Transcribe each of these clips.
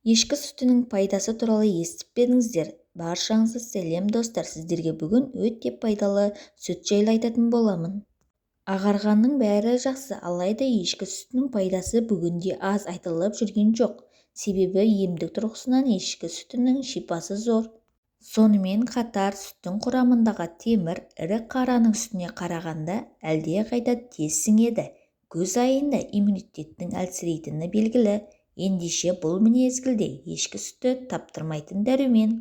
Ешкі сүтінің пайдасы туралы естіп пе едіңіздер? Баршаңызға сәлем достар, сіздерге бүгін өте пайдалы сүт жайлы айтатын боламын. Ағарғанның бәрі жақсы, алайда ешкі сүтінің пайдасы бүгінде аз айтылып жүрген жоқ. Себебі емдік тұрғысынан ешкі сүтінің шипасы зор. Сонымен қатар сүттің құрамындағы темір ірі қараның сүтіне қарағанда әлдеқайда тез сіңеді. Күз айында иммунитеттің әлсірейтіні белгілі. Ендеше бұл мезгілде ешкі сүті таптырмайтын дәрумен.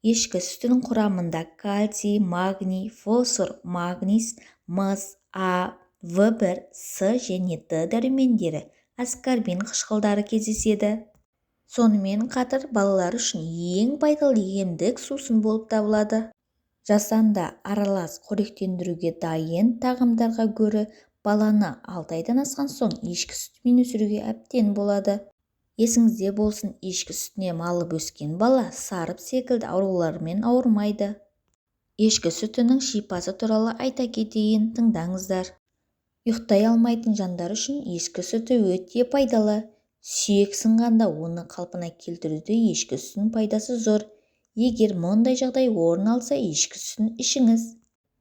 Ешкі сүтінің құрамында кальций, магний, фосфор, магнис, мыс, А, В1, С және Д дәрумендері, аскорбин қышқылдары кездеседі. Сонымен қатар балалар үшін ең пайдалы емдік сусын болып табылады. Жасанды аралас қоректендіруге дайын тағамдарға гөрі баланы 6 айдан асқан соң ешкі сүтімен өсіруге әбден болады. Есіңізде болсын, ешкі сүтіне малып өскен бала сарып секілді аурулармен ауырмайды. Ешкі сүтінің шипасы туралы айта кетейін, тыңдаңыздар. Ұйықтай алмайтын жандар үшін ешкі сүті өте пайдалы. Сүйек сынғанда оны қалпына келтіруде ешкі сүтінің пайдасы зор. Егер мұндай жағдай орын алса, ешкі сүтін ішіңіз.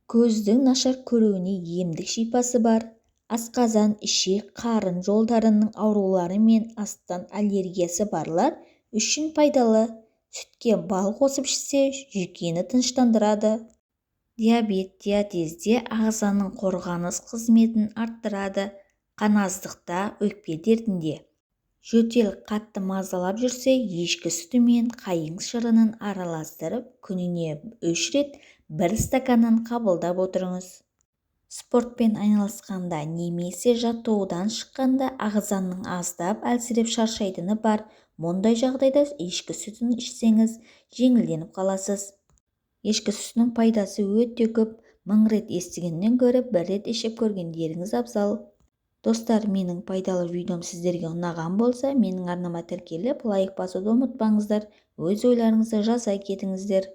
Көздің нашар көруіне емдік шипасы бар. Асқазан, ішек, қарын жолдарының аурулары мен астан аллергиясы барлар үшін пайдалы. Сүтке бал қосып ішсе, жүйкені тыныштандырады. Диабет, диатезде ағзаның қорғаныс қызметін арттырады. Қаназдықта, өкпе дертінде. Жөтел қатты мазалап жүрсе, ешкі сүті мен қайың шырынын араластырып, күніне 3 рет 1 стаканын қабылдап отырыңыз. Спортпен айналысқанда немесе жаттығудан шыққанда ағзаның аздап әлсіреп шаршайтыны бар. Мұндай жағдайда ешкі сүтін ішсеңіз, жеңілденіп қаласыз. Ешкі сүтінің пайдасы өте көп. 1000 рет естігеннен гөрі 1 рет ішіп көргендеріңіз абзал. Достар, менің пайдалы видеом сіздерге ұнаған болса, менің арнама тіркеліп, лайк басуды ұмытпаңыздар. Өз ойларыңызды жаза кетіңіздер.